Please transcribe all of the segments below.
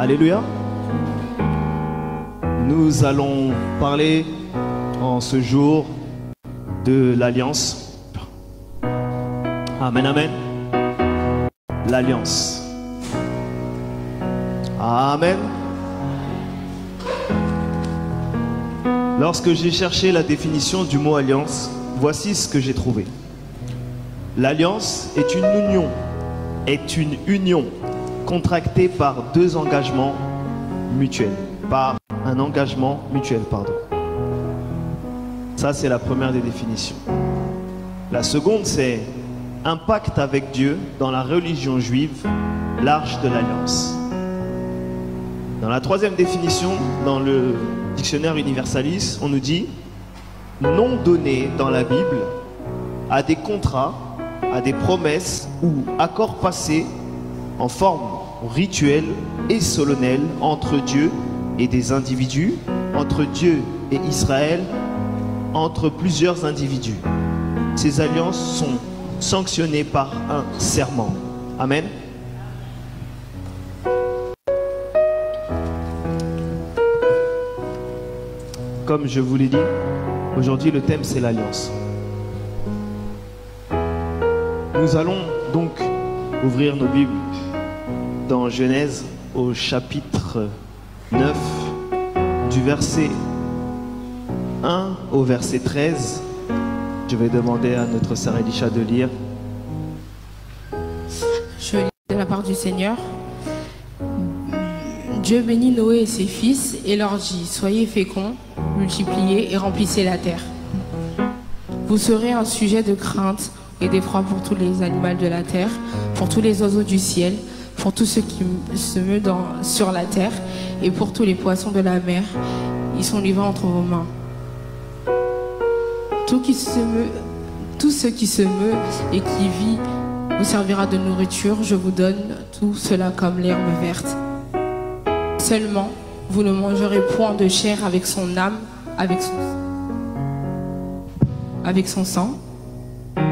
Alléluia. Nous allons parler en ce jour de l'alliance. Amen, amen. L'alliance. Amen. Lorsque j'ai cherché la définition du mot alliance, voici ce que j'ai trouvé. L'alliance est une union contractée par deux engagements mutuels. Par un engagement mutuel, pardon. Ça, c'est la première des définitions. La seconde, c'est un pacte avec Dieu dans la religion juive, l'arche de l'alliance. Dans la troisième définition, dans le dictionnaire Universalis, on nous dit nom donné dans la Bible à des contrats, à des promesses ou accords passés en forme rituelle et solennelle entre Dieu et des individus, entre Dieu et Israël, entre plusieurs individus. Ces alliances sont sanctionnées par un serment. Amen. Comme je vous l'ai dit, aujourd'hui le thème c'est l'alliance. Nous allons donc ouvrir nos Bibles dans Genèse au chapitre 9, du verset 1 au verset 13. Je vais demander à notre sœur Elisha de lire. Je lis de la part du Seigneur. Dieu bénit Noé et ses fils et leur dit: soyez féconds, multipliez et remplissez la terre. Vous serez un sujet de crainte et d'effroi pour tous les animaux de la terre, pour tous les oiseaux du ciel, pour tous ceux qui se meuvent sur la terre et pour tous les poissons de la mer. Ils sont livrés entre vos mains. Tout ce qui se meut et qui vit vous servira de nourriture. Je vous donne tout cela comme l'herbe verte. Seulement, vous ne mangerez point de chair avec son âme, avec son sang.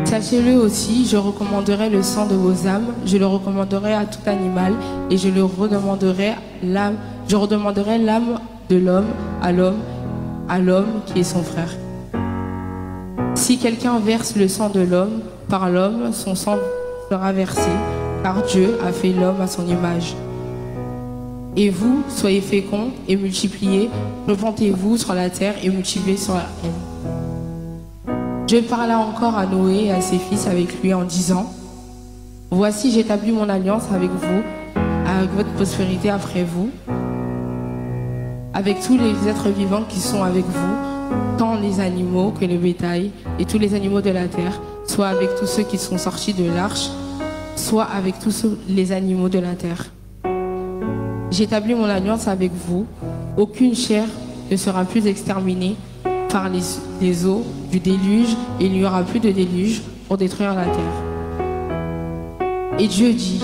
Sachez-le aussi, je recommanderai le sang de vos âmes, je le recommanderai à tout animal, et je redemanderai l'âme de l'homme à l'homme qui est son frère. Si quelqu'un verse le sang de l'homme, par l'homme, son sang sera versé, car Dieu a fait l'homme à son image. Et vous, soyez féconds et multipliez, répandez-vous sur la terre et multipliez sur la terre. Dieu parla encore à Noé et à ses fils avec lui en disant: voici, j'établis mon alliance avec vous, avec votre prospérité après vous, avec tous les êtres vivants qui sont avec vous, tant les animaux que le bétail et tous les animaux de la terre, soit avec tous ceux qui sont sortis de l'arche, soit avec tous les animaux de la terre. J'établis mon alliance avec vous, aucune chair ne sera plus exterminée par les eaux du déluge, et il n'y aura plus de déluge pour détruire la terre. Et Dieu dit: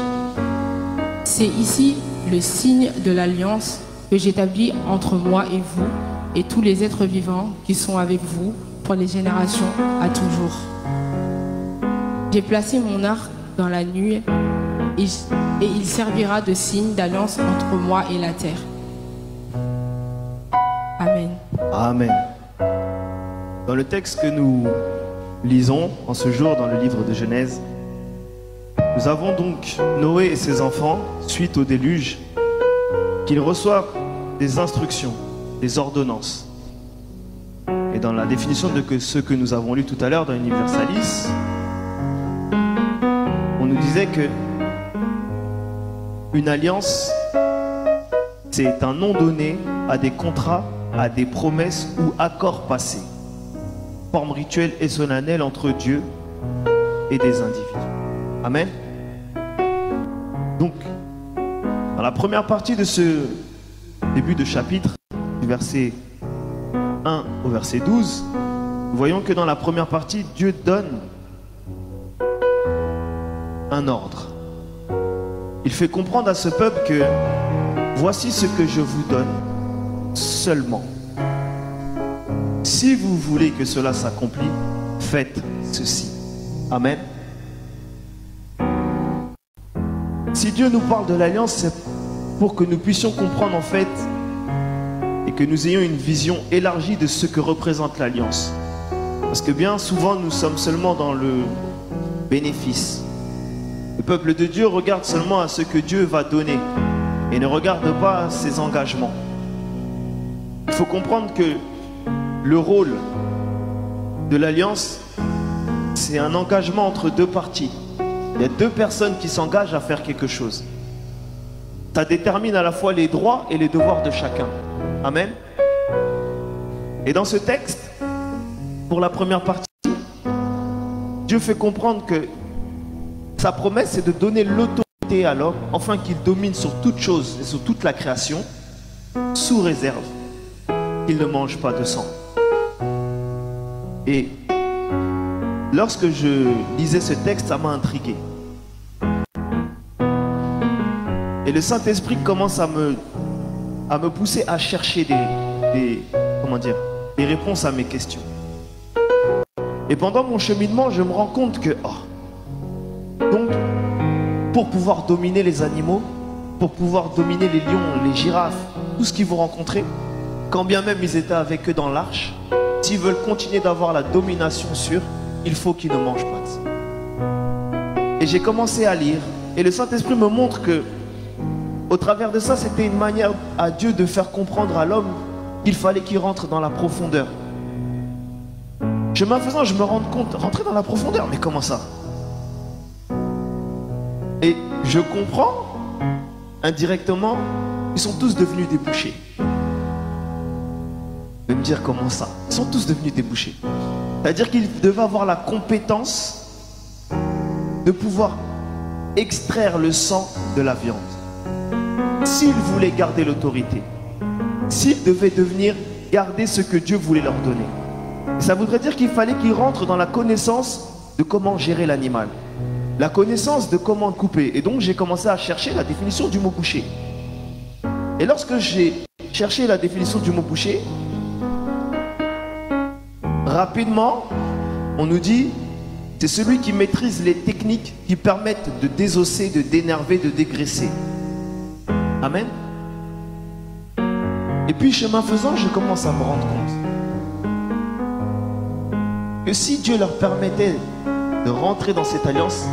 c'est ici le signe de l'alliance que j'établis entre moi et vous et tous les êtres vivants qui sont avec vous pour les générations à toujours. J'ai placé mon arc dans la nuit et il servira de signe d'alliance entre moi et la terre. Amen. Amen. Dans le texte que nous lisons en ce jour dans le livre de Genèse, nous avons donc Noé et ses enfants, suite au déluge, qu'ils reçoivent des instructions, des ordonnances. Et dans la définition de ce que nous avons lu tout à l'heure dans Universalis, on nous disait que une alliance, c'est un nom donné à des contrats, à des promesses ou accords passés. Forme rituelle et solennelle entre Dieu et des individus. Amen. Donc, dans la première partie de ce début de chapitre, du verset 1 au verset 12, nous voyons que dans la première partie, Dieu donne un ordre. Il fait comprendre à ce peuple que voici ce que je vous donne seulement. Si vous voulez que cela s'accomplisse, faites ceci. Amen. Si Dieu nous parle de l'alliance, c'est pour que nous puissions comprendre en fait et que nous ayons une vision élargie de ce que représente l'alliance. Parce que bien souvent nous sommes seulement dans le bénéfice. Le peuple de Dieu regarde seulement à ce que Dieu va donner et ne regarde pas ses engagements. Il faut comprendre que le rôle de l'alliance, c'est un engagement entre deux parties. Il y a deux personnes qui s'engagent à faire quelque chose. Ça détermine à la fois les droits et les devoirs de chacun. Amen. Et dans ce texte, pour la première partie, Dieu fait comprendre que sa promesse est de donner l'autorité à l'homme, afin qu'il domine sur toute chose et sur toute la création, sous réserve qu'il ne mange pas de sang. Et lorsque je lisais ce texte, ça m'a intrigué. Et le Saint-Esprit commence à me pousser à chercher des réponses à mes questions. Et pendant mon cheminement, je me rends compte que, donc, pour pouvoir dominer les animaux, pour pouvoir dominer les lions, les girafes, tout ce qu'ils vont rencontrer, quand bien même ils étaient avec eux dans l'arche, s'ils veulent continuer d'avoir la domination sur, il faut qu'ils ne mangent pas de ça. Et j'ai commencé à lire, et le Saint-Esprit me montre que, au travers de ça, c'était une manière à Dieu de faire comprendre à l'homme qu'il fallait qu'il rentre dans la profondeur. Chemin faisant, je me rends compte, rentrer dans la profondeur, mais comment ça? Et je comprends, indirectement, ils sont tous devenus des bouchers. De me dire comment ça? Ils sont tous devenus des bouchers. C'est-à-dire qu'ils devaient avoir la compétence de pouvoir extraire le sang de la viande. S'ils voulaient garder l'autorité, s'ils devaient garder ce que Dieu voulait leur donner. Et ça voudrait dire qu'il fallait qu'ils rentrent dans la connaissance de comment gérer l'animal, la connaissance de comment couper. Et donc j'ai commencé à chercher la définition du mot boucher. Et lorsque j'ai cherché la définition du mot boucher, rapidement, on nous dit c'est celui qui maîtrise les techniques qui permettent de désosser, de dénerver, de dégraisser. Amen. Et puis chemin faisant, je commence à me rendre compte que si Dieu leur permettait de rentrer dans cette alliance,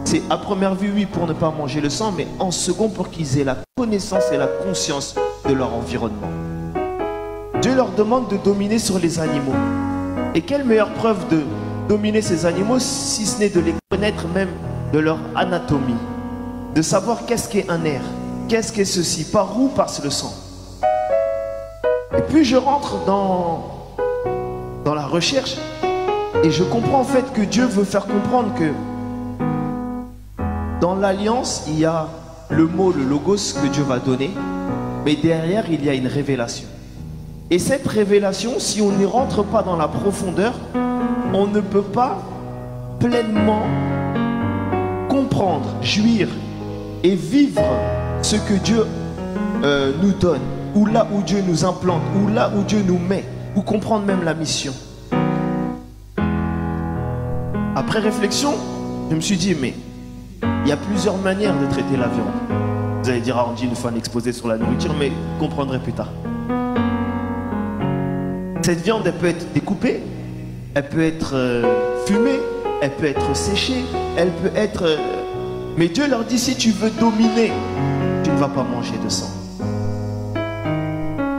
c'est à première vue, oui, pour ne pas manger le sang, mais en second, pour qu'ils aient la connaissance et la conscience de leur environnement. Dieu leur demande de dominer sur les animaux. Et quelle meilleure preuve de dominer ces animaux, si ce n'est de les connaître même de leur anatomie, de savoir qu'est-ce qu'est un nerf, qu'est-ce qu'est ceci, par où passe le sang. Et puis je rentre dans la recherche et je comprends en fait que Dieu veut faire comprendre que dans l'alliance, il y a le mot, le logos que Dieu va donner, mais derrière, il y a une révélation. Et cette révélation, si on n'y rentre pas dans la profondeur, on ne peut pas pleinement comprendre, jouir et vivre ce que Dieu nous donne, ou là où Dieu nous implante, ou là où Dieu nous met, ou comprendre même la mission. Après réflexion, je me suis dit, mais il y a plusieurs manières de traiter la viande. Vous allez dire, on dit une fois un exposé sur la nourriture, mais vous comprendrez plus tard. Cette viande, elle peut être découpée, elle peut être fumée, elle peut être séchée, elle peut être... Mais Dieu leur dit, si tu veux dominer, tu ne vas pas manger de sang.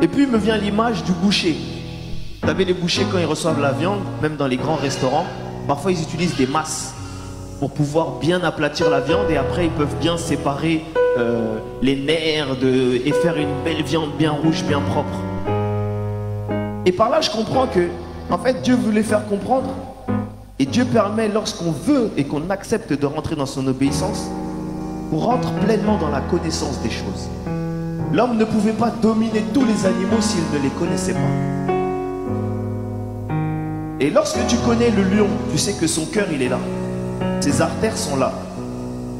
Et puis, il me vient l'image du boucher. Vous savez, les bouchers, quand ils reçoivent la viande, même dans les grands restaurants, parfois, ils utilisent des masses pour pouvoir bien aplatir la viande et après, ils peuvent bien séparer les nerfs et faire une belle viande bien rouge, bien propre. Et par là, je comprends que, en fait, Dieu voulait faire comprendre, et Dieu permet, lorsqu'on veut et qu'on accepte de rentrer dans son obéissance, qu'on rentre pleinement dans la connaissance des choses. L'homme ne pouvait pas dominer tous les animaux s'il ne les connaissait pas. Et lorsque tu connais le lion, tu sais que son cœur, il est là. Ses artères sont là.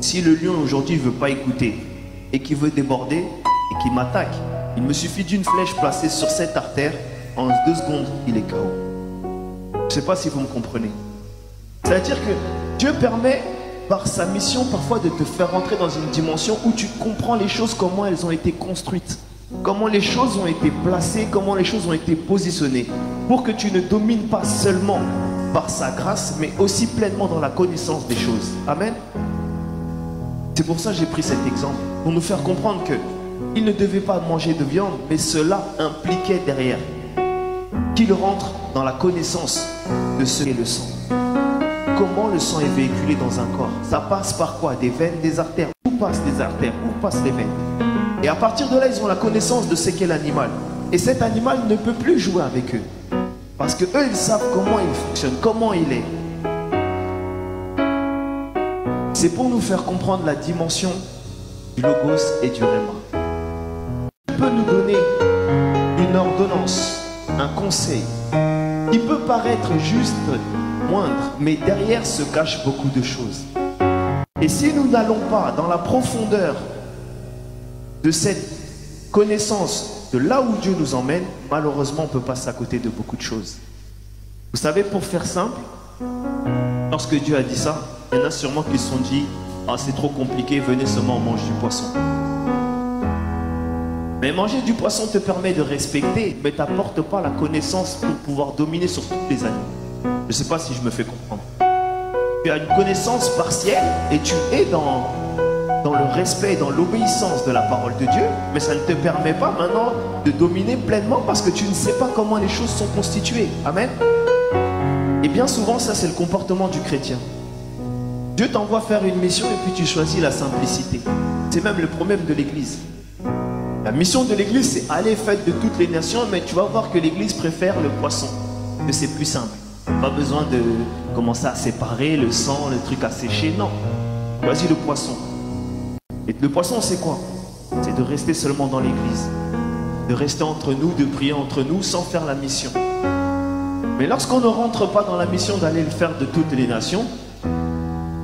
Si le lion aujourd'hui ne veut pas écouter et qu'il veut déborder et qu'il m'attaque, il me suffit d'une flèche placée sur cette artère. En 2 secondes, il est KO. Je ne sais pas si vous me comprenez. C'est-à-dire que Dieu permet par sa mission parfois de te faire rentrer dans une dimension où tu comprends les choses, comment elles ont été construites, comment les choses ont été placées, comment les choses ont été positionnées, pour que tu ne domines pas seulement par sa grâce, mais aussi pleinement dans la connaissance des choses. Amen. C'est pour ça que j'ai pris cet exemple, pour nous faire comprendre que il ne devait pas manger de viande, mais cela impliquait derrière qu'il rentre dans la connaissance de ce qu'est le sang. Comment le sang est véhiculé dans un corps? Ça passe par quoi? Des veines, des artères. Où passent les artères? Où passent les veines? Et à partir de là, ils ont la connaissance de ce qu'est l'animal. Et cet animal ne peut plus jouer avec eux. Parce que eux, ils savent comment il fonctionne, comment il est. C'est pour nous faire comprendre la dimension du logos et du réma. Il peut nous donner une ordonnance, un conseil, qui peut paraître juste moindre, mais derrière se cachent beaucoup de choses. Et si nous n'allons pas dans la profondeur de cette connaissance de là où Dieu nous emmène, malheureusement on peut passer à côté de beaucoup de choses. Vous savez, pour faire simple, lorsque Dieu a dit ça, il y en a sûrement qui se sont dit « Ah, c'est trop compliqué, venez seulement manger du poisson ». Mais manger du poisson te permet de respecter, mais t'apporte pas la connaissance pour pouvoir dominer sur tous les animaux. Je ne sais pas si je me fais comprendre. Tu as une connaissance partielle et tu es dans le respect et dans l'obéissance de la parole de Dieu, mais ça ne te permet pas maintenant de dominer pleinement parce que tu ne sais pas comment les choses sont constituées. Amen. Et bien souvent, ça c'est le comportement du chrétien. Dieu t'envoie faire une mission et puis tu choisis la simplicité. C'est même le problème de l'Église. La mission de l'Église, c'est aller faire de toutes les nations, mais tu vas voir que l'Église préfère le poisson, que c'est plus simple. Pas besoin de commencer à séparer le sang, le truc à sécher, non. Choisis le poisson. Et le poisson, c'est quoi? C'est de rester seulement dans l'Église, de rester entre nous, de prier entre nous sans faire la mission. Mais lorsqu'on ne rentre pas dans la mission d'aller le faire de toutes les nations,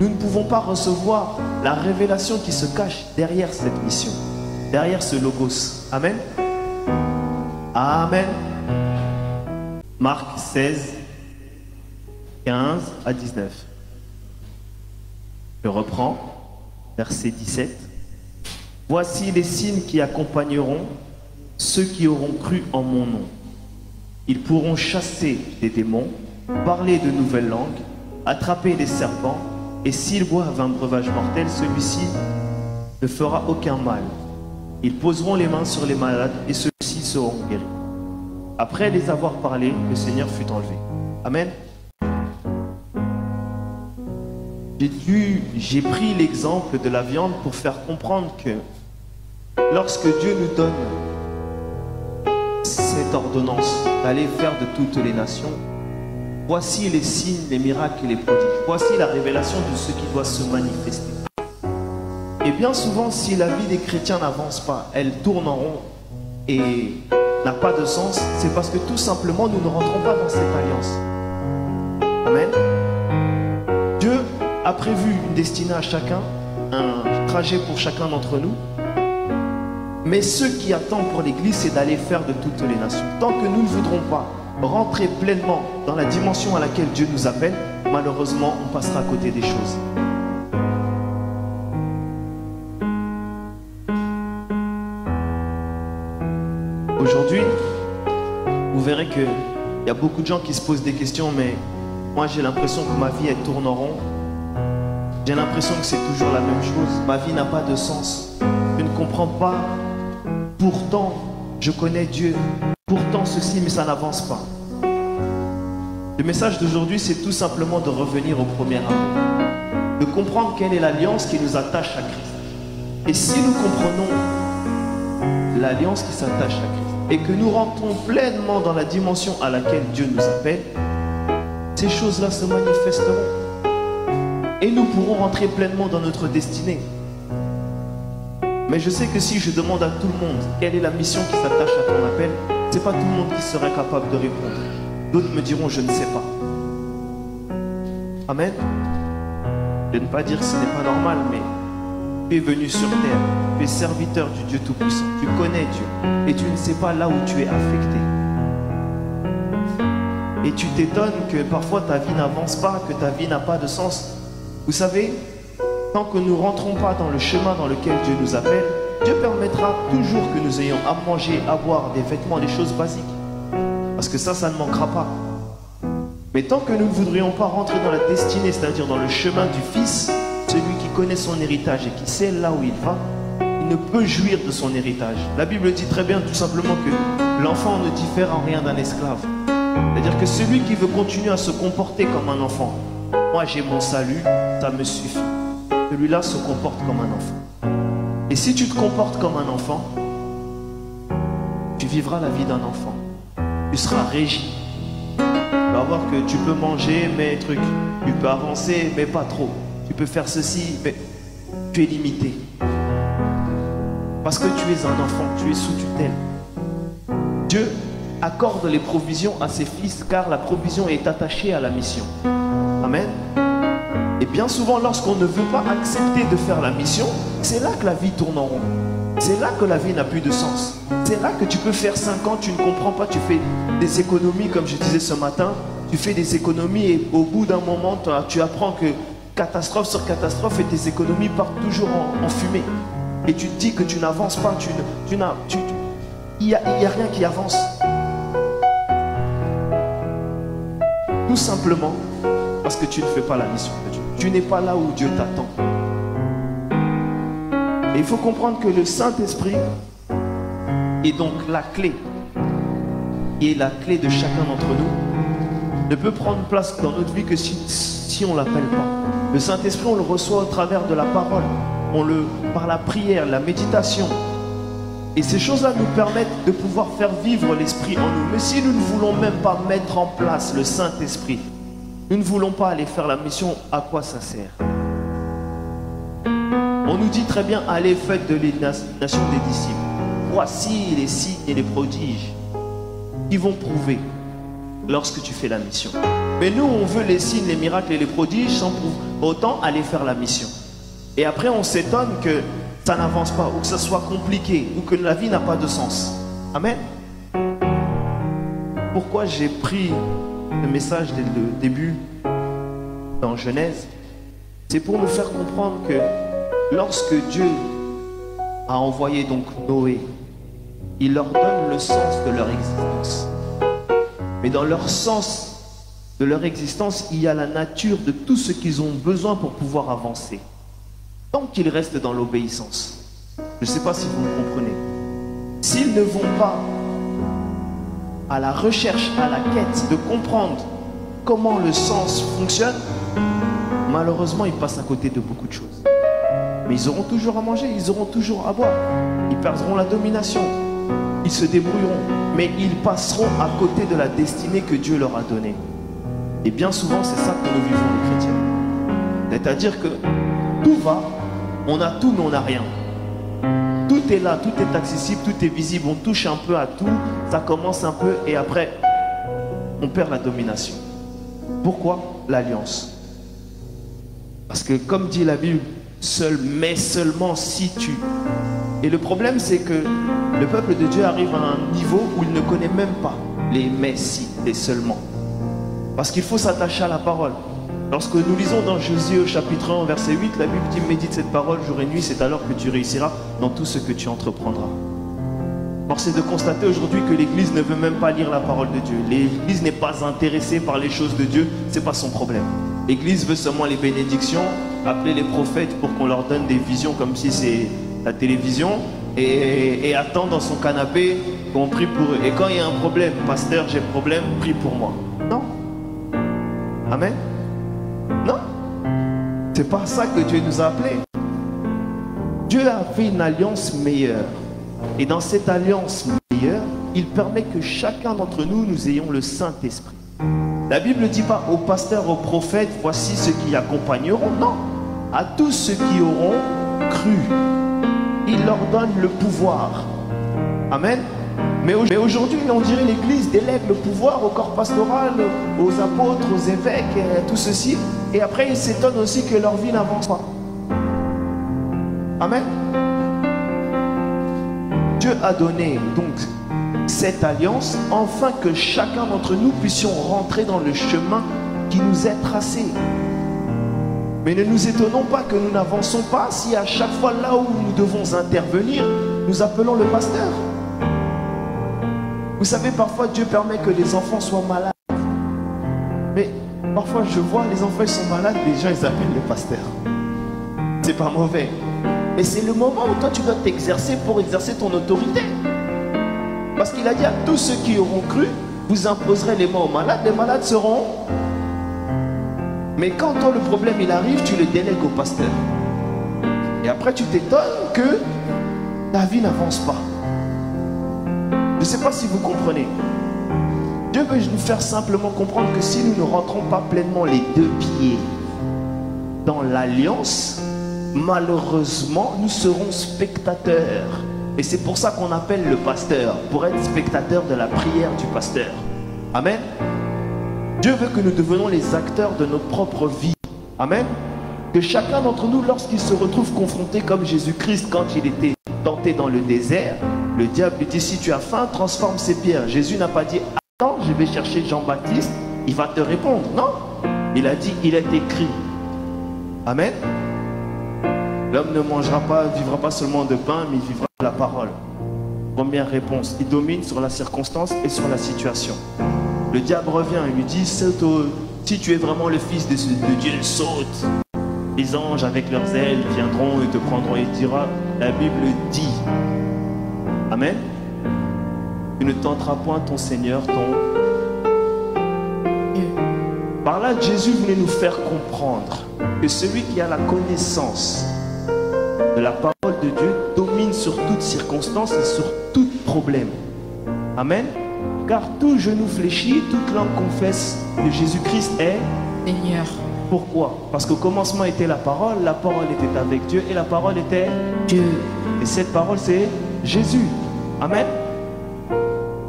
nous ne pouvons pas recevoir la révélation qui se cache derrière cette mission, derrière ce logos. Amen. Amen. Marc 16, 15 à 19. Je reprends, verset 17. Voici les signes qui accompagneront ceux qui auront cru en mon nom. Ils pourront chasser des démons, parler de nouvelles langues, attraper des serpents, et s'ils boivent un breuvage mortel, celui-ci ne fera aucun mal. Ils poseront les mains sur les malades et ceux-ci seront guéris. Après les avoir parlé, le Seigneur fut enlevé. Amen. J'ai pris l'exemple de la viande pour faire comprendre que lorsque Dieu nous donne cette ordonnance d'aller faire de toutes les nations, voici les signes, les miracles et les prodiges. Voici la révélation de ce qui doit se manifester. Et bien souvent, si la vie des chrétiens n'avance pas, elle tourne en rond et n'a pas de sens, c'est parce que tout simplement, nous ne rentrons pas dans cette alliance. Amen. Dieu a prévu une destinée à chacun, un trajet pour chacun d'entre nous. Mais ce qui attend pour l'Église, c'est d'aller faire de toutes les nations. Tant que nous ne voudrons pas rentrer pleinement dans la dimension à laquelle Dieu nous appelle, malheureusement, on passera à côté des choses. Aujourd'hui, vous verrez qu'il y a beaucoup de gens qui se posent des questions, mais moi j'ai l'impression que ma vie elle tourne en rond. J'ai l'impression que c'est toujours la même chose. Ma vie n'a pas de sens. Je ne comprends pas. Pourtant, je connais Dieu. Pourtant ceci, mais ça n'avance pas. Le message d'aujourd'hui, c'est tout simplement de revenir au premier amour. De comprendre quelle est l'alliance qui nous attache à Christ. Et si nous comprenons l'alliance qui s'attache à Christ, et que nous rentrons pleinement dans la dimension à laquelle Dieu nous appelle, ces choses-là se manifesteront. Et nous pourrons rentrer pleinement dans notre destinée. Mais je sais que si je demande à tout le monde quelle est la mission qui s'attache à ton appel, ce n'est pas tout le monde qui serait capable de répondre. D'autres me diront je ne sais pas. Amen. Je ne vais pas dire que ce n'est pas normal, mais tu es venu sur terre, tu es serviteur du Dieu Tout-Puissant, tu connais Dieu et tu ne sais pas là où tu es affecté. Et tu t'étonnes que parfois ta vie n'avance pas, que ta vie n'a pas de sens. Vous savez, tant que nous ne rentrons pas dans le chemin dans lequel Dieu nous appelle, Dieu permettra toujours que nous ayons à manger, à boire, des vêtements, des choses basiques. Parce que ça ne manquera pas. Mais tant que nous ne voudrions pas rentrer dans la destinée, c'est-à-dire dans le chemin du Fils, celui qui connaît son héritage et qui sait là où il va, il ne peut jouir de son héritage. La Bible dit très bien tout simplement que l'enfant ne diffère en rien d'un esclave. C'est-à-dire que celui qui veut continuer à se comporter comme un enfant, moi j'ai mon salut, ça me suffit. Celui-là se comporte comme un enfant. Et si tu te comportes comme un enfant, tu vivras la vie d'un enfant. Tu seras régi. Tu vas voir que tu peux manger, mais truc. Tu peux avancer, mais pas trop. Tu peux faire ceci, mais tu es limité. Parce que tu es un enfant, tu es sous tutelle. Dieu accorde les provisions à ses fils, car la provision est attachée à la mission. Amen. Et bien souvent, lorsqu'on ne veut pas accepter de faire la mission, c'est là que la vie tourne en rond. C'est là que la vie n'a plus de sens. C'est là que tu peux faire 5 ans, tu ne comprends pas, tu fais des économies, comme je disais ce matin, tu fais des économies et au bout d'un moment, tu apprends que catastrophe sur catastrophe et tes économies partent toujours en fumée. Et tu te dis que tu n'avances pas, il n'y a rien qui avance. Tout simplement parce que tu ne fais pas la mission de Dieu. Tu n'es pas là où Dieu t'attend. Et il faut comprendre que le Saint-Esprit est donc la clé. Et la clé de chacun d'entre nous ne peut prendre place dans notre vie que si on ne l'appelle pas. Le Saint-Esprit, on le reçoit au travers de la parole, par la prière, la méditation. Et ces choses-là nous permettent de pouvoir faire vivre l'Esprit en nous. Mais si nous ne voulons même pas mettre en place le Saint-Esprit, nous ne voulons pas aller faire la mission, à quoi ça sert? On nous dit très bien, allez, faites de l'élimination des disciples. Voici les signes et les prodiges qui vont prouver lorsque tu fais la mission. Mais nous, on veut les signes, les miracles et les prodiges sans pour autant aller faire la mission. Et après, on s'étonne que ça n'avance pas, ou que ça soit compliqué, ou que la vie n'a pas de sens. Amen. Pourquoi j'ai pris le message dès le début dans Genèse? C'est pour nous faire comprendre que lorsque Dieu a envoyé donc Noé, il leur donne le sens de leur existence. Mais dans leur sens de leur existence, il y a la nature de tout ce qu'ils ont besoin pour pouvoir avancer. Tant qu'ils restent dans l'obéissance. Je ne sais pas si vous me comprenez. S'ils ne vont pas à la recherche, à la quête de comprendre comment le sens fonctionne, malheureusement, ils passent à côté de beaucoup de choses. Mais ils auront toujours à manger, ils auront toujours à boire. Ils perdront la domination. Ils se débrouilleront. Mais ils passeront à côté de la destinée que Dieu leur a donnée. Et bien souvent, c'est ça que nous vivons les chrétiens. C'est-à-dire que tout va, on a tout, mais on n'a rien. Tout est là, tout est accessible, tout est visible. On touche un peu à tout, ça commence un peu et après, on perd la domination. Pourquoi? L'alliance. Parce que comme dit la Bible, seul, mais seulement si tu. Et le problème, c'est que le peuple de Dieu arrive à un niveau où il ne connaît même pas les mais si, les seulement. Parce qu'il faut s'attacher à la parole. Lorsque nous lisons dans Josué au chapitre 1, verset 8, la Bible dit « Médite cette parole jour et nuit, c'est alors que tu réussiras dans tout ce que tu entreprendras. » Force est de constater aujourd'hui que l'Église ne veut même pas lire la parole de Dieu. L'Église n'est pas intéressée par les choses de Dieu, ce n'est pas son problème. L'Église veut seulement les bénédictions, appeler les prophètes pour qu'on leur donne des visions comme si c'est la télévision et attend dans son canapé qu'on prie pour eux. Et quand il y a un problème, pasteur, j'ai un problème, prie pour moi. Non. Amen. Non, c'est pas ça que Dieu nous a appelés. Dieu a fait une alliance meilleure. Et dans cette alliance meilleure, il permet que chacun d'entre nous, nous ayons le Saint-Esprit. La Bible ne dit pas aux pasteurs, aux prophètes, voici ceux qui accompagneront. Non, à tous ceux qui auront cru, il leur donne le pouvoir. Amen. Mais aujourd'hui, on dirait l'Église délègue le pouvoir au corps pastoral, aux apôtres, aux évêques, et tout ceci. Et après, ils s'étonnent aussi que leur vie n'avance pas. Amen. Dieu a donné donc cette alliance, afin que chacun d'entre nous puissions rentrer dans le chemin qui nous est tracé. Mais ne nous étonnons pas que nous n'avançons pas si à chaque fois là où nous devons intervenir, nous appelons le pasteur. Vous savez, parfois Dieu permet que les enfants soient malades. Mais parfois je vois les enfants ils sont malades, les gens ils appellent le pasteur. C'est pas mauvais. Mais c'est le moment où toi tu dois t'exercer pour exercer ton autorité. Parce qu'il a dit à tous ceux qui auront cru, vous imposerez les mains aux malades, les malades seront. Mais quand toi le problème il arrive, tu le délègues au pasteur. Et après tu t'étonnes que ta vie n'avance pas. Je ne sais pas si vous comprenez. Dieu veut nous faire simplement comprendre que si nous ne rentrons pas pleinement les deux pieds dans l'alliance, malheureusement, nous serons spectateurs. Et c'est pour ça qu'on appelle le pasteur, pour être spectateur de la prière du pasteur. Amen. Dieu veut que nous devenions les acteurs de notre propre vie. Amen. Que chacun d'entre nous, lorsqu'il se retrouve confronté comme Jésus-Christ quand il était tenté dans le désert, le diable lui dit, si tu as faim, transforme ces pierres. Jésus n'a pas dit, attends, je vais chercher Jean-Baptiste, il va te répondre. Non. Il a dit, il est écrit. Amen. L'homme ne mangera pas, vivra pas seulement de pain, mais il vivra de la parole. Première réponse, il domine sur la circonstance et sur la situation. Le diable revient et lui dit, si tu es vraiment le fils de Dieu, saute. Les anges avec leurs ailes viendront et te prendront. Et il dira, la Bible dit. Amen. Tu ne tenteras point ton Seigneur, Par là, Jésus voulait nous faire comprendre que celui qui a la connaissance de la parole de Dieu domine sur toute circonstance et sur tout problème. Amen. Car tout genou fléchit, toute langue confesse que Jésus-Christ est Seigneur. Pourquoi? Parce qu'au commencement était la parole était avec Dieu et la parole était Dieu. Et cette parole c'est Jésus. Amen.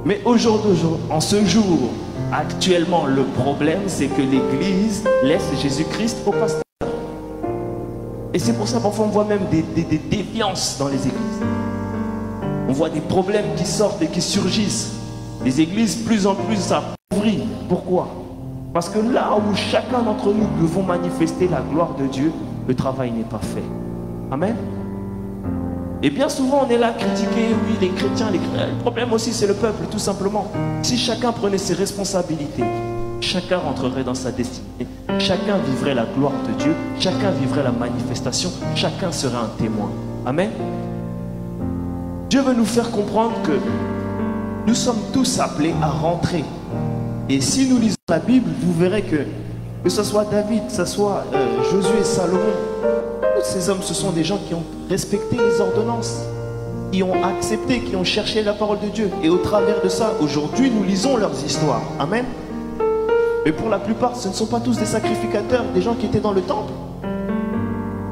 Mais aujourd'hui, en ce jour, actuellement, le problème c'est que l'Église laisse Jésus-Christ au pasteur. Et c'est pour ça parfois on voit même des déviances dans les églises. On voit des problèmes qui sortent et qui surgissent. Les églises plus en plus s'appauvrit. Pourquoi? Parce que là où chacun d'entre nous devons manifester la gloire de Dieu, le travail n'est pas fait. Amen. Et bien souvent on est là à critiquer, oui, les chrétiens, le problème aussi c'est le peuple, tout simplement. Si chacun prenait ses responsabilités, chacun rentrerait dans sa destinée, chacun vivrait la gloire de Dieu, chacun vivrait la manifestation, chacun serait un témoin. Amen. Dieu veut nous faire comprendre que nous sommes tous appelés à rentrer. Et si nous lisons la Bible, vous verrez que ce soit David, que ce soit Josué, Salomon, tous ces hommes, ce sont des gens qui ont respecté les ordonnances, qui ont accepté, qui ont cherché la parole de Dieu. Et au travers de ça, aujourd'hui, nous lisons leurs histoires. Amen. Mais pour la plupart, ce ne sont pas tous des sacrificateurs, des gens qui étaient dans le temple.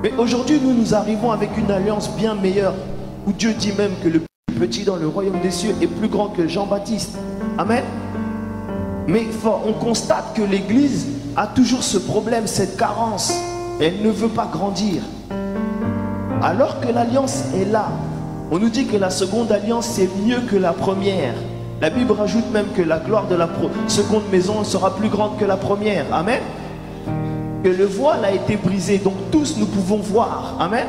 Mais aujourd'hui, nous arrivons avec une alliance bien meilleure, où Dieu dit même que le petit dans le royaume des cieux est plus grand que Jean-Baptiste. Amen. Mais on constate que l'Église a toujours ce problème, cette carence. Elle ne veut pas grandir. Alors que l'alliance est là. On nous dit que la seconde alliance c'est mieux que la première. La Bible rajoute même que la gloire de la seconde maison sera plus grande que la première. Amen. Que le voile a été brisé, donc tous nous pouvons voir. Amen.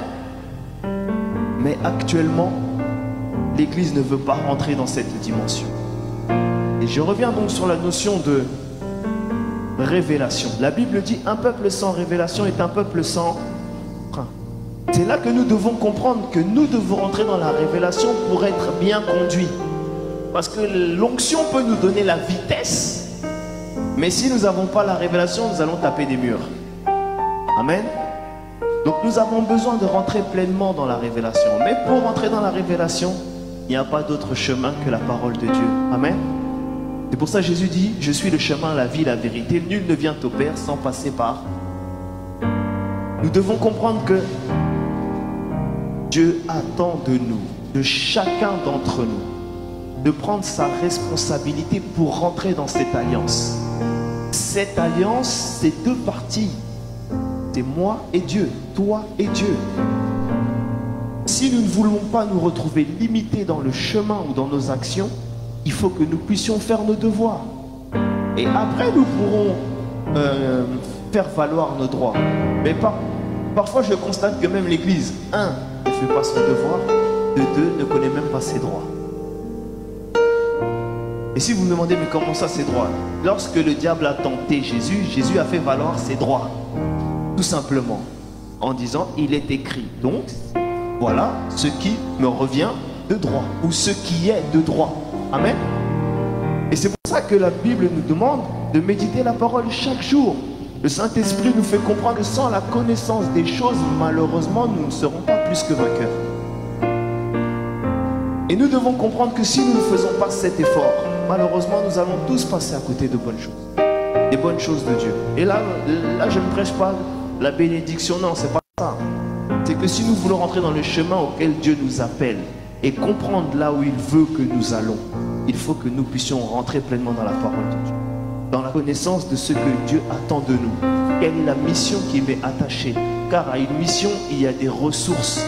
Mais actuellement, l'Église ne veut pas rentrer dans cette dimension. Et je reviens donc sur la notion de révélation. La Bible dit un peuple sans révélation est un peuple sans frein. C'est là que nous devons comprendre que nous devons rentrer dans la révélation pour être bien conduits. Parce que l'onction peut nous donner la vitesse, mais si nous n'avons pas la révélation, nous allons taper des murs. Amen. Donc nous avons besoin de rentrer pleinement dans la révélation. Mais pour rentrer dans la révélation, il n'y a pas d'autre chemin que la parole de Dieu. Amen. C'est pour ça que Jésus dit, je suis le chemin, la vie, la vérité. Nul ne vient au Père sans passer par. Nous devons comprendre que Dieu attend de nous, de chacun d'entre nous, de prendre sa responsabilité pour rentrer dans cette alliance. Cette alliance, c'est deux parties. C'est moi et Dieu, toi et Dieu. Si nous ne voulons pas nous retrouver limités dans le chemin ou dans nos actions, il faut que nous puissions faire nos devoirs. Et après, nous pourrons faire valoir nos droits. Mais parfois, je constate que même l'Église, un, ne fait pas son devoir, de deux, ne connaît même pas ses droits. Et si vous me demandez, mais comment ça, ses droits? Lorsque le diable a tenté Jésus, Jésus a fait valoir ses droits. Tout simplement. En disant, il est écrit. Donc, voilà ce qui me revient de droit. Ou ce qui est de droit. Amen. Et c'est pour ça que la Bible nous demande de méditer la parole chaque jour. Le Saint-Esprit nous fait comprendre que sans la connaissance des choses, malheureusement, nous ne serons pas plus que vainqueurs. Et nous devons comprendre que si nous ne faisons pas cet effort, malheureusement, nous allons tous passer à côté de bonnes choses. Des bonnes choses de Dieu. Et là je ne prêche pas la bénédiction, non, c'est pas ça. C'est que si nous voulons rentrer dans le chemin auquel Dieu nous appelle et comprendre là où il veut que nous allons, il faut que nous puissions rentrer pleinement dans la parole de Dieu, dans la connaissance de ce que Dieu attend de nous. Quelle est la mission qui m'est attachée? Car à une mission, il y a des ressources.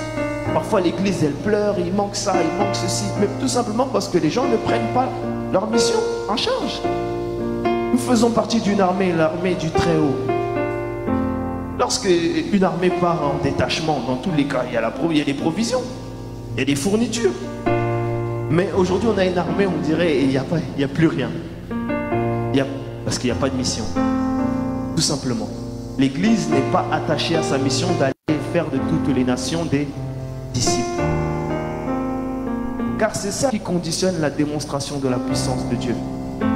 Parfois l'église, elle pleure, il manque ça, il manque ceci, mais tout simplement parce que les gens ne prennent pas leur mission en charge. Nous faisons partie d'une armée, l'armée du Très-Haut. Lorsque une armée part en détachement, dans tous les cas, il y a des provisions, il y a des fournitures. Mais aujourd'hui, on a une armée, on dirait, et il n'y a plus rien. Parce qu'il n'y a pas de mission. Tout simplement. L'Église n'est pas attachée à sa mission d'aller faire de toutes les nations des disciples. Car c'est ça qui conditionne la démonstration de la puissance de Dieu.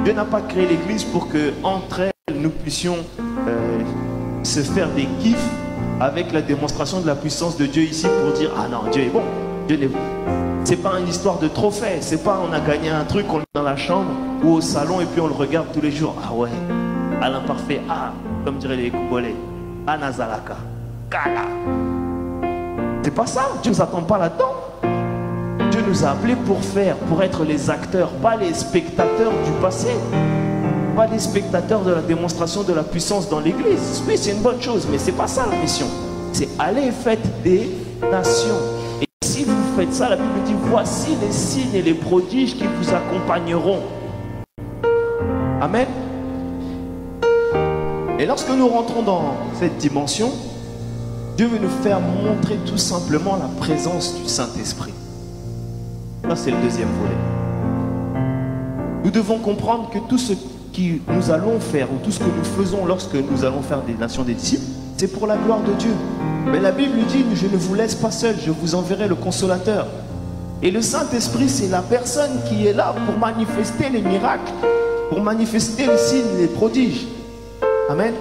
Dieu n'a pas créé l'Église pour que, entre elles, nous puissions se faire des kiffs avec la démonstration de la puissance de Dieu ici pour dire, ah non, Dieu est bon. Dieu n'est bon. C'est pas une histoire de trophée. C'est pas on a gagné un truc, on le met dans la chambre ou au salon et puis on le regarde tous les jours. Ah ouais, à l'imparfait, ah, comme diraient les Congolais, Anazalaka, Kala. C'est pas ça. Dieu ne nous attend pas là-dedans. Dieu nous a appelés pour être les acteurs, pas les spectateurs du passé. Pas les spectateurs de la démonstration de la puissance dans l'église. Oui, c'est une bonne chose, mais c'est pas ça la mission. C'est aller et faites des nations. Et si vous faites ça, la Bible dit, voici les signes et les prodiges qui vous accompagneront. Amen. Et lorsque nous rentrons dans cette dimension, Dieu veut nous faire montrer tout simplement la présence du Saint-Esprit. Là, c'est le deuxième volet. Nous devons comprendre que tout ce que nous allons faire, ou tout ce que nous faisons lorsque nous allons faire des nations des disciples, c'est pour la gloire de Dieu. Mais la Bible dit, je ne vous laisse pas seul, je vous enverrai le consolateur. Et le Saint-Esprit, c'est la personne qui est là pour manifester les miracles, pour manifester les signes, les prodiges. Amen.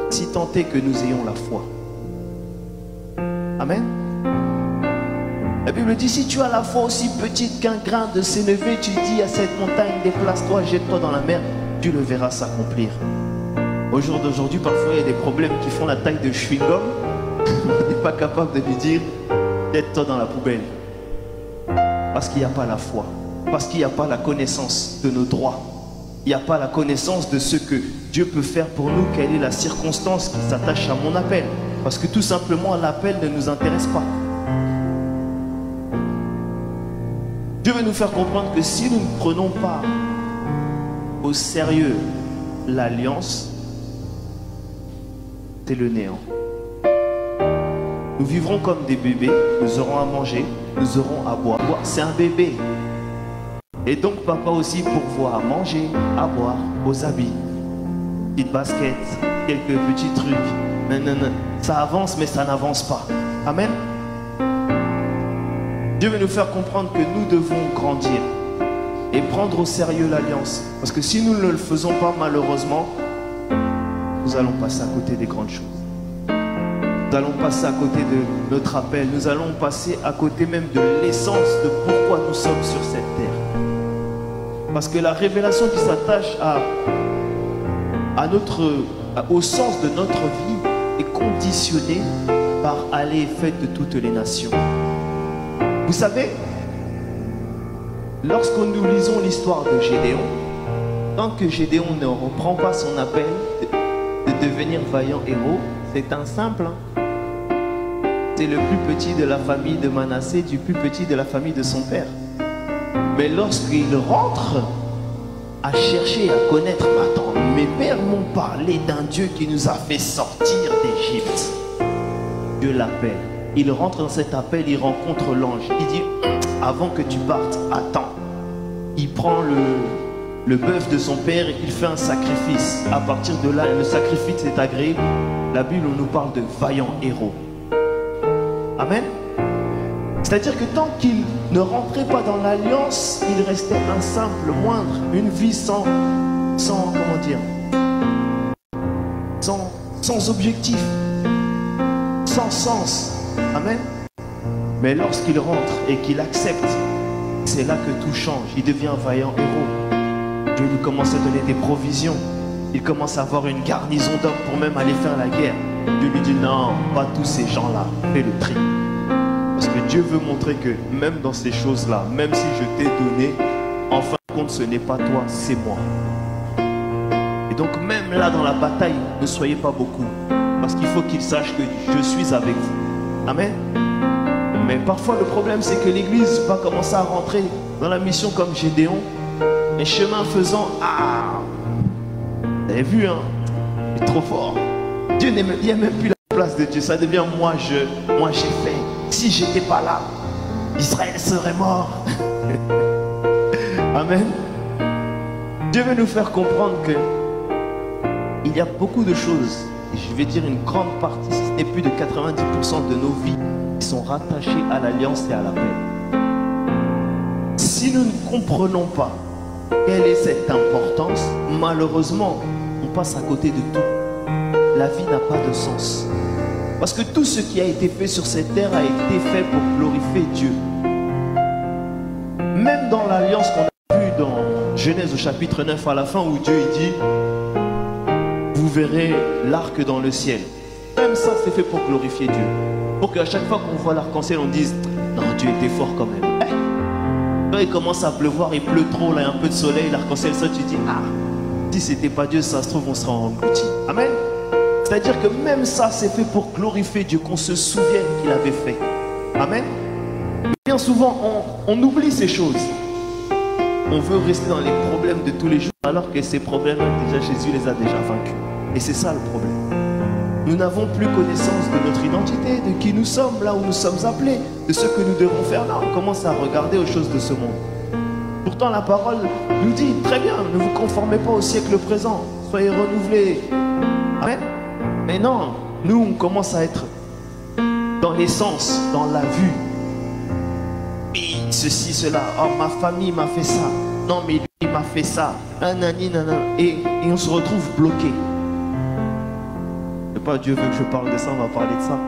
Si tant est que nous ayons la foi. Amen. La Bible dit, si tu as la foi aussi petite qu'un grain de sénévé, tu dis à cette montagne, déplace-toi, jette-toi dans la mer, tu le verras s'accomplir. Au jour d'aujourd'hui, parfois, il y a des problèmes qui font la taille de chewing-gum. On n'est pas capable de lui dire, jette-toi dans la poubelle. Parce qu'il n'y a pas la foi. Parce qu'il n'y a pas la connaissance de nos droits. Il n'y a pas la connaissance de ce que Dieu peut faire pour nous, quelle est la circonstance qui s'attache à mon appel. Parce que tout simplement, l'appel ne nous intéresse pas. Dieu veut nous faire comprendre que si nous ne prenons pas au sérieux l'alliance, c'est le néant. Nous vivrons comme des bébés, nous aurons à manger, nous aurons à boire. C'est un bébé. Et donc papa aussi pourvoit à manger, à boire, aux habits. Petite basket, quelques petits trucs. Non. Ça avance mais ça n'avance pas. Amen. Dieu veut nous faire comprendre que nous devons grandir et prendre au sérieux l'alliance. Parce que si nous ne le faisons pas, malheureusement, nous allons passer à côté des grandes choses. Nous allons passer à côté de notre appel. Nous allons passer à côté même de l'essence de pourquoi nous sommes sur cette terre. Parce que la révélation qui s'attache au sens de notre vie est conditionnée par aller et faites de toutes les nations. Vous savez, lorsque nous lisons l'histoire de Gédéon, tant que Gédéon ne reprend pas son appel de devenir vaillant héros, c'est un simple. C'est le plus petit de la famille de Manassé, du plus petit de la famille de son père. Mais lorsqu'il rentre à chercher, à connaître. Mais attends, mes pères m'ont parlé d'un Dieu qui nous a fait sortir d'Égypte. Dieu l'appelle. Il rentre dans cet appel, il rencontre l'ange. Il dit, avant que tu partes, attends. Il prend le bœuf de son père et il fait un sacrifice. À partir de là, le sacrifice est agréé. La Bible nous parle de vaillants héros. Amen. C'est-à-dire que tant qu'il ne rentrait pas dans l'alliance, il restait un simple moindre, une vie sans comment dire, sans objectif, sans sens. Amen. Mais lorsqu'il rentre et qu'il accepte, c'est là que tout change. Il devient un vaillant héros. Dieu lui commence à donner des provisions. Il commence à avoir une garnison d'hommes pour même aller faire la guerre. Dieu lui dit non, pas tous ces gens-là, fais le tri. Parce que Dieu veut montrer que même dans ces choses-là, même si je t'ai donné, en fin de compte, ce n'est pas toi, c'est moi. Et donc même là dans la bataille, ne soyez pas beaucoup. Parce qu'il faut qu'il sache que je suis avec vous. Amen. Mais parfois le problème c'est que l'église va commencer à rentrer dans la mission comme Gédéon. Et chemin faisant, vous avez vu, hein, il est trop fort. Dieu il n'y a même plus la place de Dieu. Ça devient moi j'ai fait. Si j'étais pas là, Israël serait mort. Amen. Dieu veut nous faire comprendre que il y a beaucoup de choses, et je vais dire une grande partie, si ce n'est plus de 90% de nos vies, qui sont rattachées à l'alliance et à l'appel. Si nous ne comprenons pas quelle est cette importance, malheureusement, on passe à côté de tout. La vie n'a pas de sens. Parce que tout ce qui a été fait sur cette terre a été fait pour glorifier Dieu. Même dans l'alliance qu'on a vue dans Genèse au chapitre 9 à la fin où Dieu dit « Vous verrez l'arc dans le ciel ». Même ça c'est fait pour glorifier Dieu. Pour qu'à chaque fois qu'on voit l'arc-en-ciel on dise « Non, Dieu était fort quand même ». Quand il commence à pleuvoir, il pleut trop, là, il y a un peu de soleil, l'arc-en-ciel ça tu dis « Ah, si c'était pas Dieu, ça se trouve on sera englouti ». Amen. C'est-à-dire que même ça, c'est fait pour glorifier Dieu, qu'on se souvienne qu'il avait fait. Amen. Bien souvent, on oublie ces choses. On veut rester dans les problèmes de tous les jours, alors que ces problèmes, déjà, Jésus les a déjà vaincus. Et c'est ça le problème. Nous n'avons plus connaissance de notre identité, de qui nous sommes, là où nous sommes appelés, de ce que nous devons faire. Là, on commence à regarder aux choses de ce monde. Pourtant, la parole nous dit, très bien, ne vous conformez pas au siècle présent, soyez renouvelés. Amen. Mais non, nous on commence à être dans l'essence, dans la vue. Oui, ceci, cela. Oh, ma famille m'a fait ça. Non, mais lui il m'a fait ça. Nanani, nanana. Et on se retrouve bloqué. Je sais pas, Dieu veut que je parle de ça, on va parler de ça.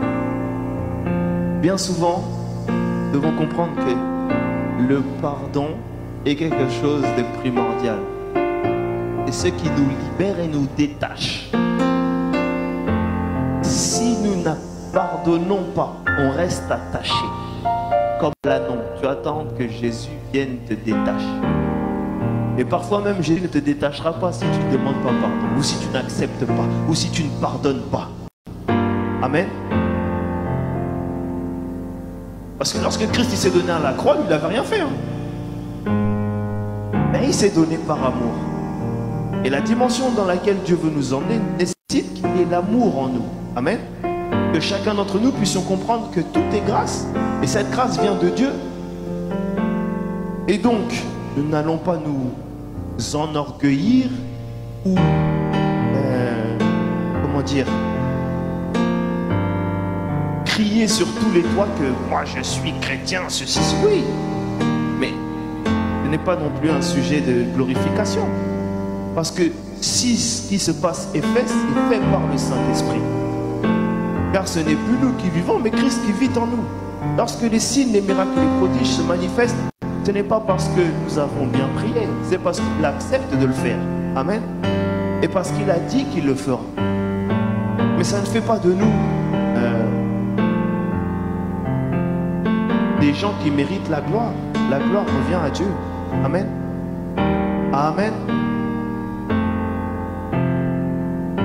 Bien souvent, nous devons comprendre que le pardon est quelque chose de primordial. C'est ce qui nous libère et nous détache. Si nous ne pardonnons pas, on reste attaché. Comme l'ânon, tu attends que Jésus vienne te détacher. Et parfois même Jésus ne te détachera pas si tu ne demandes pas pardon, ou si tu n'acceptes pas, ou si tu ne pardonnes pas. Amen. Parce que lorsque Christ s'est donné à la croix, il n'avait rien fait. Mais il s'est donné par amour. Et la dimension dans laquelle Dieu veut nous emmener nécessite qu'il y ait l'amour en nous. Amen. Que chacun d'entre nous puissions comprendre que tout est grâce. Et cette grâce vient de Dieu. Et donc, nous n'allons pas nous enorgueillir ou, comment dire, crier sur tous les toits que moi je suis chrétien, ceci, oui. Mais ce n'est pas non plus un sujet de glorification. Parce que si ce qui se passe est fait, c'est fait par le Saint-Esprit. Car ce n'est plus nous qui vivons, mais Christ qui vit en nous. Lorsque les signes, les miracles, les prodiges se manifestent, ce n'est pas parce que nous avons bien prié, c'est parce qu'il accepte de le faire. Amen. Et parce qu'il a dit qu'il le fera. Mais ça ne fait pas de nous des gens qui méritent la gloire. La gloire revient à Dieu. Amen. Amen.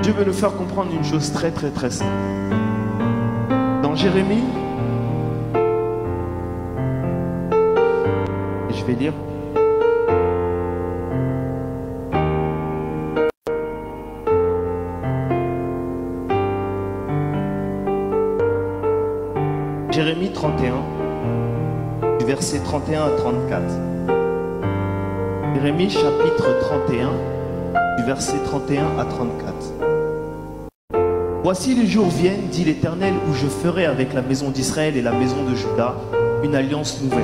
Dieu veut nous faire comprendre une chose très très très simple. Dans Jérémie, je vais lire. Jérémie 31, du verset 31 à 34. Jérémie chapitre 31, du verset 31 à 34. Voici les jours viennent, dit l'Éternel, où je ferai avec la maison d'Israël et la maison de Juda une alliance nouvelle.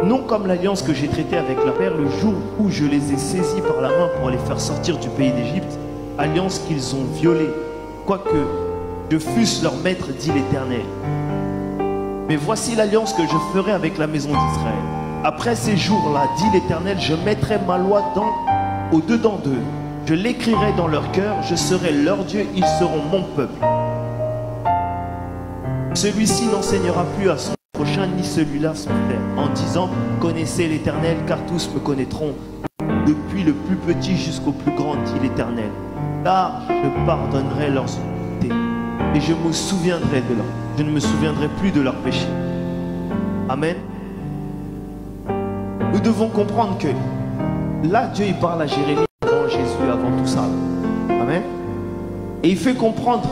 Non comme l'alliance que j'ai traitée avec leur père le jour où je les ai saisis par la main pour les faire sortir du pays d'Égypte, alliance qu'ils ont violée, quoique je fusse leur maître, dit l'Éternel. Mais voici l'alliance que je ferai avec la maison d'Israël. Après ces jours-là, dit l'Éternel, je mettrai ma loi au-dedans d'eux. Je l'écrirai dans leur cœur, je serai leur Dieu, ils seront mon peuple. Celui-ci n'enseignera plus à son prochain, ni celui-là son frère, en disant, connaissez l'Éternel, car tous me connaîtront, depuis le plus petit jusqu'au plus grand, dit l'Éternel. Car je pardonnerai leurs iniquités, et je me souviendrai de leur. Je ne me souviendrai plus de leurs péchés. Amen. Nous devons comprendre que là, Dieu il parle à Jérémie avant Jésus, avant tout ça. Amen. Et il fait comprendre.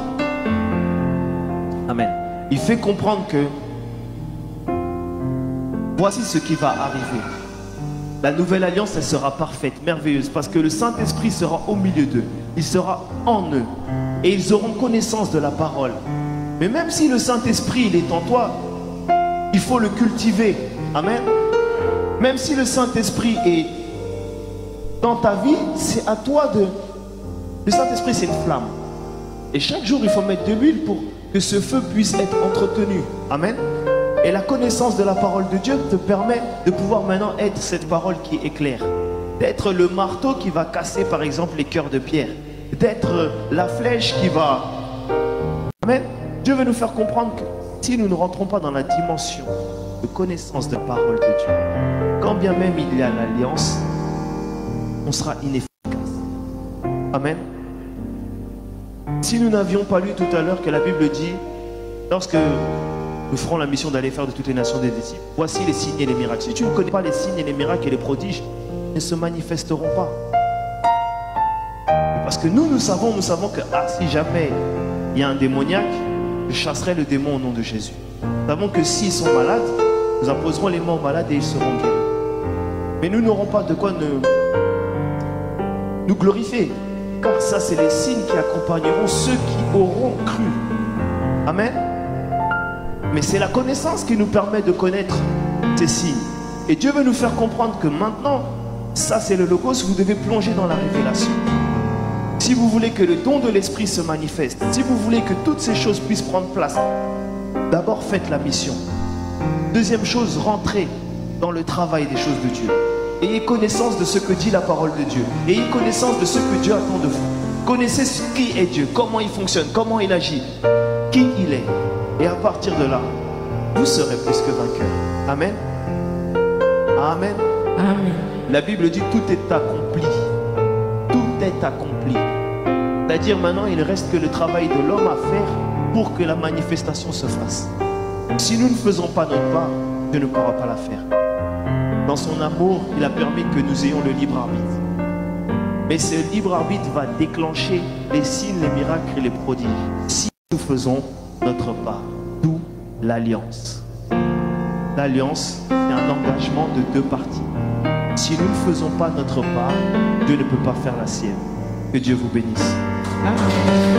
Amen. Il fait comprendre que voici ce qui va arriver. La nouvelle alliance, elle sera parfaite, merveilleuse, parce que le Saint-Esprit sera au milieu d'eux. Il sera en eux. Et ils auront connaissance de la parole. Mais même si le Saint-Esprit, il est en toi, il faut le cultiver. Amen. Même si le Saint-Esprit est dans ta vie, c'est à toi de... Le Saint-Esprit, c'est une flamme. Et chaque jour, il faut mettre de l'huile pour que ce feu puisse être entretenu. Amen. Et la connaissance de la parole de Dieu te permet de pouvoir maintenant être cette parole qui éclaire. D'être le marteau qui va casser, par exemple, les cœurs de pierre. D'être la flèche qui va... Amen. Dieu veut nous faire comprendre que si nous ne rentrons pas dans la dimension de connaissance de la parole de Dieu, quand bien même il y a l'alliance, on sera inefficace. Amen. Si nous n'avions pas lu tout à l'heure que la Bible dit, lorsque nous ferons la mission d'aller faire de toutes les nations des disciples, voici les signes et les miracles. Si tu ne connais pas les signes et les miracles et les prodiges, ils ne se manifesteront pas. Parce que nous savons que si jamais il y a un démoniaque, je chasserai le démon au nom de Jésus. Nous savons que s'ils sont malades, nous imposerons les mains aux malades et ils seront guéris. Mais nous n'aurons pas de quoi nous glorifier. Car ça, c'est les signes qui accompagneront ceux qui auront cru. Amen. Mais c'est la connaissance qui nous permet de connaître ces signes. Et Dieu veut nous faire comprendre que maintenant, ça c'est le logos, vous devez plonger dans la révélation. Si vous voulez que le don de l'Esprit se manifeste, si vous voulez que toutes ces choses puissent prendre place, d'abord faites la mission. Deuxième chose, rentrez dans le travail des choses de Dieu. Ayez connaissance de ce que dit la parole de Dieu. Ayez connaissance de ce que Dieu attend de vous. Connaissez qui est Dieu, comment il fonctionne, comment il agit, qui il est. Et à partir de là, vous serez plus que vainqueur. Amen. Amen. Amen. La Bible dit tout est accompli. Tout est accompli. C'est-à-dire maintenant, il ne reste que le travail de l'homme à faire pour que la manifestation se fasse. Si nous ne faisons pas notre part, Dieu ne pourra pas la faire. Dans son amour, il a permis que nous ayons le libre arbitre. Mais ce libre arbitre va déclencher les signes, les miracles et les prodiges. Si nous faisons notre part, d'où l'alliance. L'alliance, c'est un engagement de deux parties. Si nous ne faisons pas notre part, Dieu ne peut pas faire la sienne. Que Dieu vous bénisse. Amen.